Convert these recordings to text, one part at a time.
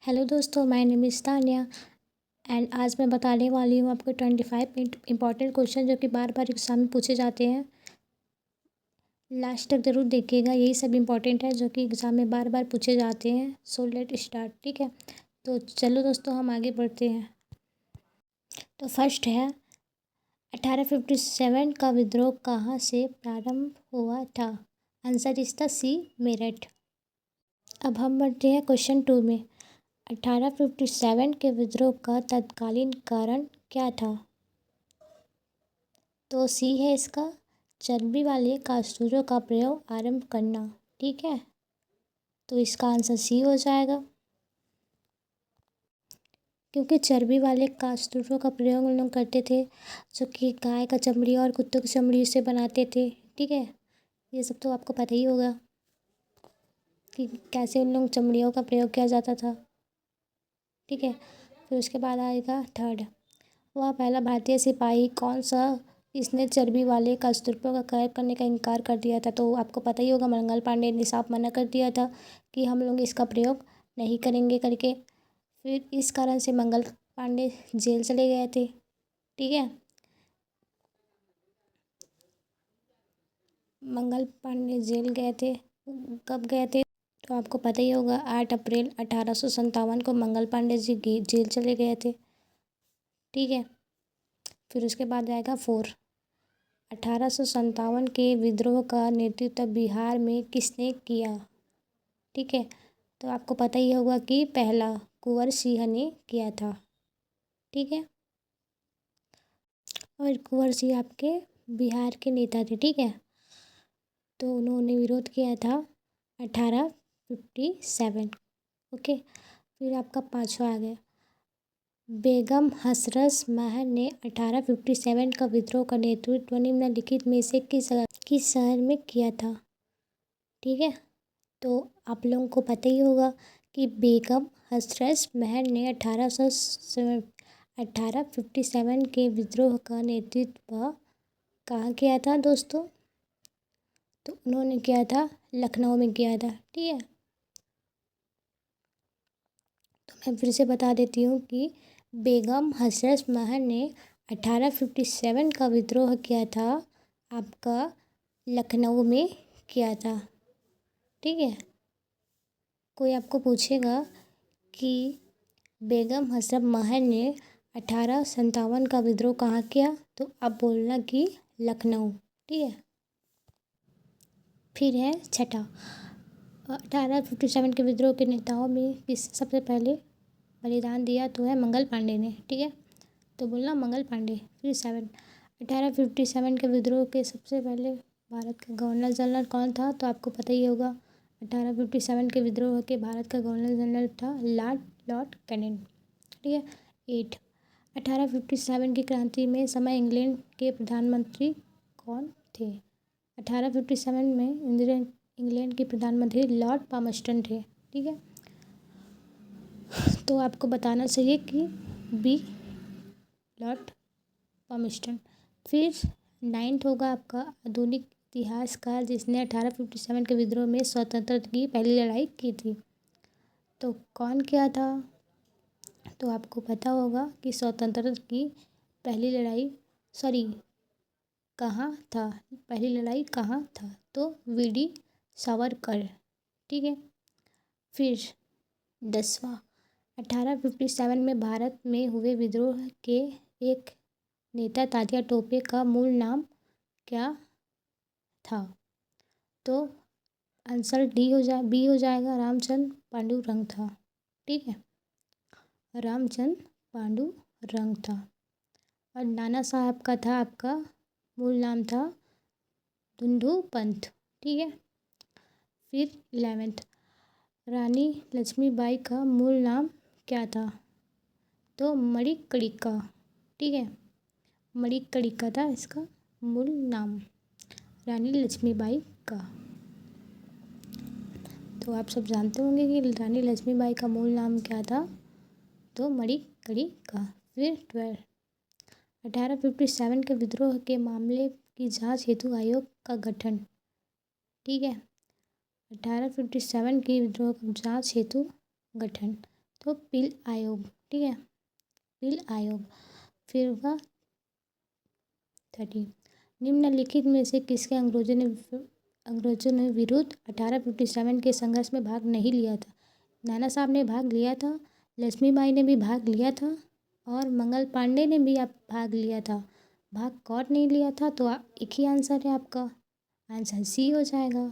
Hello दोस्तों, my name is Tanya and आज मैं बताने वाली हूँ आपको 25 इंपॉर्टेंट क्वेश्चन जो कि बार बार एग्ज़ाम में पूछे जाते हैं। लास्ट तक ज़रूर देखिएगा, यही सब इंपॉर्टेंट है जो कि एग्ज़ाम में बार बार पूछे जाते हैं। So let start. ठीक है, तो चलो दोस्तों हम आगे बढ़ते हैं। तो फर्स्ट है 1857 का विद्रोह कहाँ से प्रारंभ हुआ था? आंसर इज द सी, मेरठ। अब हम बढ़ते हैं क्वेश्चन 2 में। 1857 के विद्रोह का तत्कालीन कारण क्या था? तो सी है इसका, चर्बी वाले कारतूसों का प्रयोग आरंभ करना। ठीक है, तो इसका आंसर सी हो जाएगा, क्योंकि चर्बी वाले कारतूसों का प्रयोग उन लोग करते थे जो कि गाय का चमड़ी और कुत्तों की चमड़ी से बनाते थे। ठीक है, ये सब तो आपको पता ही होगा कि कैसे उन लोग चमड़ियों का प्रयोग किया जाता था। ठीक है, फिर उसके बाद आएगा थर्ड। वह पहला भारतीय सिपाही कौन सा इसने चर्बी वाले कारतूसों का क्रय करने का इनकार कर दिया था? तो आपको पता ही होगा, मंगल पांडे ने साफ मना कर दिया था कि हम लोग इसका प्रयोग नहीं करेंगे करके। फिर इस कारण से मंगल पांडे जेल चले गए थे। ठीक है, मंगल पांडे जेल गए थे। कब गए थे? तो आपको पता ही होगा, 8 अप्रैल 1857 को मंगल पांडे जी जेल चले गए थे। ठीक है, फिर उसके बाद आएगा 4। 1857 के विद्रोह का नेतृत्व बिहार में किसने किया? ठीक है, तो आपको पता ही होगा कि पहला कुंवर सिंह ने किया था। ठीक है, और कुंवर सिंह आपके बिहार के नेता थे। ठीक है, तो उन्होंने विरोध किया था 1857। ओके, फिर आपका पाँचवा आ गया। बेगम हसरत महल ने 1857 का विद्रोह का नेतृत्व निम्नलिखित में से किस शहर में किया था? ठीक है, तो आप लोगों को पता ही होगा कि बेगम हसरत महल ने 1857 के विद्रोह का नेतृत्व कहाँ किया था दोस्तों? तो उन्होंने किया था लखनऊ में किया था। ठीक है, तो मैं फिर से बता देती हूँ कि बेगम हसरत महल ने 1857 का विद्रोह किया था आपका लखनऊ में किया था। ठीक है, कोई आपको पूछेगा कि बेगम हसरत महल ने 1857 का विद्रोह कहाँ किया, तो आप बोलना कि लखनऊ। ठीक है, फिर है छठा। 1857 के विद्रोह के नेताओं में किस सबसे पहले बलिदान दिया? तो है मंगल पांडे ने। ठीक है, तो बोलना मंगल पांडे। फिर 7। 1857 के विद्रोह के सबसे पहले भारत का गवर्नर जनरल कौन था? तो आपको पता ही होगा, 1857 के विद्रोह के भारत का गवर्नर जनरल था लॉर्ड कैनिंग। ठीक है, 8। 1857 की क्रांति में समय इंग्लैंड के प्रधानमंत्री कौन थे? 1857 में इंग्लैंड के प्रधानमंत्री लॉर्ड पामस्टन थे। ठीक है, तो आपको बताना चाहिए कि बी लॉर्ड पामस्टन। फिर 9th होगा आपका आधुनिक इतिहासकार जिसने 1857 के विद्रोह में स्वतंत्रता की पहली लड़ाई की थी। तो कौन किया था? तो आपको पता होगा कि स्वतंत्रता की पहली लड़ाई कहाँ था, पहली लड़ाई कहाँ था? तो वीडी सावरकर। ठीक है, फिर 10वां। 1857 में भारत में हुए विद्रोह के एक नेता तात्या टोपे का मूल नाम क्या था? तो आंसर बी हो जाएगा, रामचंद्र पांडुरंग था। ठीक है, रामचंद्र पांडुरंग था। और नाना साहब का था, आपका मूल नाम था धुंधु पंत। ठीक है, फिर 11th। रानी लक्ष्मीबाई का मूल नाम क्या था? तो मणिकर्णिका। ठीक है, मणिकर्णिका था इसका मूल नाम, रानी लक्ष्मीबाई का। तो आप सब जानते होंगे कि रानी लक्ष्मीबाई का मूल नाम क्या था? तो मणिकर्णिका। फिर 12। 1857 के विद्रोह के मामले की जांच हेतु आयोग का गठन। ठीक है, 1857 के विद्रोह की जांच हेतु गठन। तो पील आयोग, ठीक है, पील आयोग। फिर होगा 30, निम्नलिखित में से किसके अंग्रेजों ने विरुद्ध 1857 के संघर्ष में भाग नहीं लिया था? नाना साहब ने भाग लिया था, लक्ष्मीबाई ने भी भाग लिया था और मंगल पांडे ने भी आप भाग लिया था। भाग कौन नहीं लिया था? तो एक ही आंसर है आपका, आंसर सी हो जाएगा,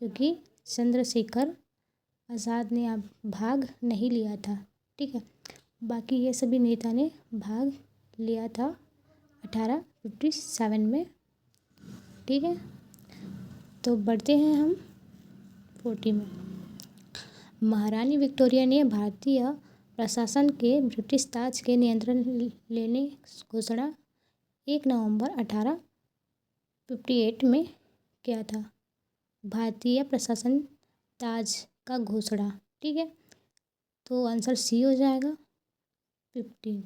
क्योंकि चंद्रशेखर आज़ाद ने आप भाग नहीं लिया था। ठीक है, बाकी ये सभी नेता ने भाग लिया था 1857 में। ठीक है, तो बढ़ते हैं हम 40 में। महारानी विक्टोरिया ने भारतीय प्रशासन के ब्रिटिश ताज के नियंत्रण लेने घोषणा 1 नवंबर 1858 में किया था। भारतीय प्रशासन ताज का घोषणा, ठीक है, तो आंसर सी हो जाएगा 15।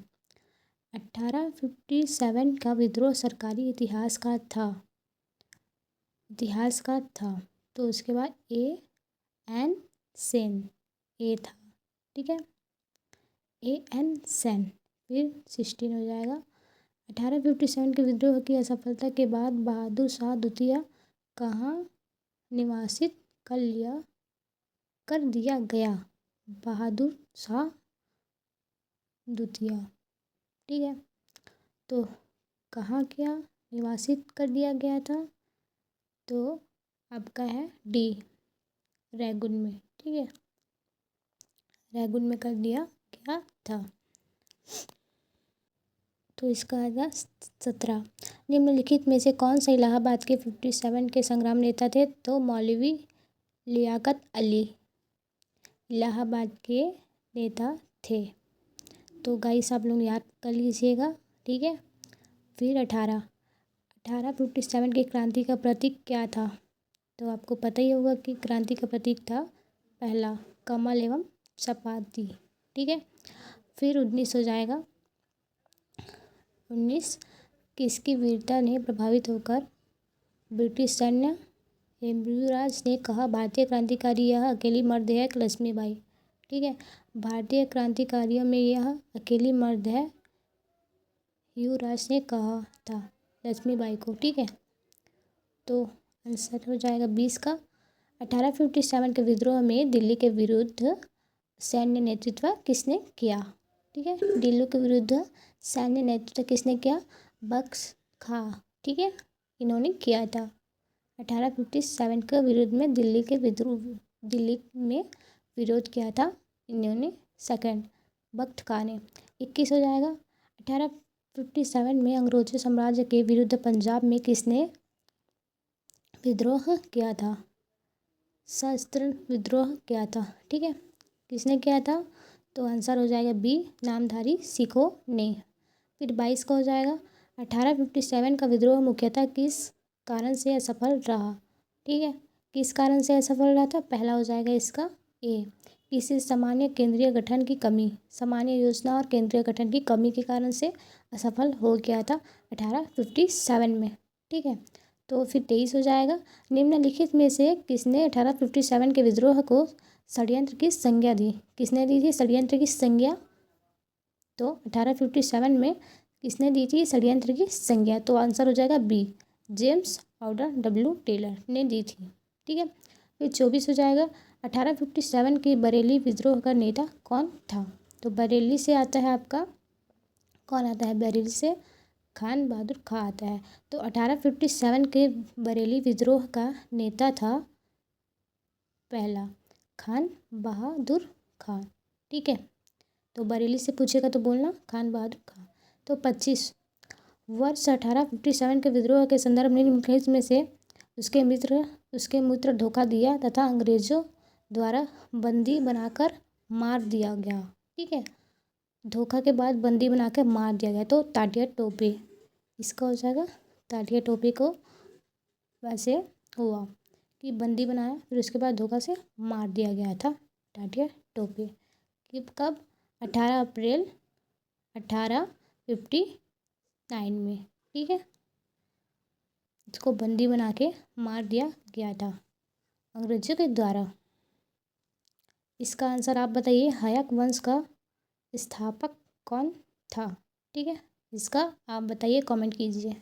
1857 का विद्रोह सरकारी इतिहासकार था, तो उसके बाद एन सेन ए था। ठीक है, एन सेन। फिर 16 हो जाएगा। 1857 के विद्रोह की असफलता के बाद बहादुर शाह द्वितीय कहाँ निवासित कर दिया गया? बहादुर शाह द्वितीय, ठीक है, तो कहाँ क्या निवासित कर दिया गया था? तो आपका है डी, रैगुन में। ठीक है, रैगुन में कर दिया गया था। तो इसका आएगा 17। निम्नलिखित में से कौन सा इलाहाबाद के 57 के संग्राम नेता थे? तो मौलवी लियाकत अली इलाहाबाद के नेता थे। तो गाइस आप लोग याद कर लीजिएगा। ठीक है, फिर 1857 की क्रांति का प्रतीक क्या था? तो आपको पता ही होगा कि क्रांति का प्रतीक था पहला कमल एवं चपाती। ठीक है, फिर 19 हो जाएगा। 19, किसकी वीरता ने प्रभावित होकर ब्रिटिश सैन्य हेमराज ने कहा भारतीय क्रांतिकारी यह अकेली मर्द है? लक्ष्मीबाई। ठीक है, भारतीय क्रांतिकारियों में यह अकेली मर्द है, युवराज ने कहा था लक्ष्मीबाई को। ठीक है, तो आंसर हो जाएगा 20 का। 1857 के विद्रोह में दिल्ली के विरुद्ध सैन्य नेतृत्व किसने किया? ठीक है, दिल्ली के विरुद्ध सैन्य नेतृत्व किसने किया? बख्श खां, ठीक है, इन्होंने किया था। 1857 के विरुद्ध में दिल्ली में विरोध किया था इन्होंने, सेकंड बख्श खां ने। 21 हो जाएगा। 1857 में अंग्रेजों साम्राज्य के विरुद्ध पंजाब में किसने विद्रोह किया था? सशस्त्र विद्रोह किया था। ठीक है, किसने किया था? तो आंसर हो जाएगा बी, नामधारी सिखों ने। फिर 22 का हो जाएगा। 1857 का विद्रोह मुख्यतः किस कारण से असफल रहा? ठीक है, किस कारण से असफल रहा था? पहला हो जाएगा इसका ए, किसी सामान्य केंद्रीय गठन की कमी, सामान्य योजना और केंद्रीय गठन की कमी के कारण से असफल हो गया था 1857 में। ठीक है, तो फिर 23 हो जाएगा। निम्नलिखित में से किसने 1857 के विद्रोह को षड्यंत्र की संज्ञा दी? किसने दी थी षड्यंत्र की संज्ञा? तो 1857 में किसने दी थी षड्यंत्र की संज्ञा? तो आंसर हो जाएगा B, James Order W Taylor ने दी थी। ठीक है, फिर 24 हो जाएगा। 1857 के बरेली विद्रोह का नेता कौन था? तो बरेली से आता है आपका, कौन आता है बरेली से? खान बहादुर खां आता है। तो 1857 के बरेली विद्रोह का नेता था पहला खान बहादुर खां। ठीक है, तो बरेली से पूछेगा तो बोलना खान बहादुर खां। तो 25, वर्ष 1857 के विद्रोह के संदर्भ में निम्नलिखित में से उसके मित्र धोखा दिया तथा अंग्रेजों द्वारा बंदी बनाकर मार दिया गया। ठीक है, धोखा के बाद बंदी बनाकर मार दिया गया। तो तात्या टोपे, इसका हो जाएगा तात्या टोपे को वैसे हुआ कि बंदी बनाया, फिर उसके बाद धोखा से मार दिया गया था तात्या टोपे। कि कब? 18 अप्रैल 1859 में। ठीक है, इसको बंदी बना के मार दिया गया था अंग्रेजों के द्वारा। इसका आंसर आप बताइए, हायक वंश का स्थापक कौन था? ठीक है, इसका आप बताइए, कमेंट कीजिए।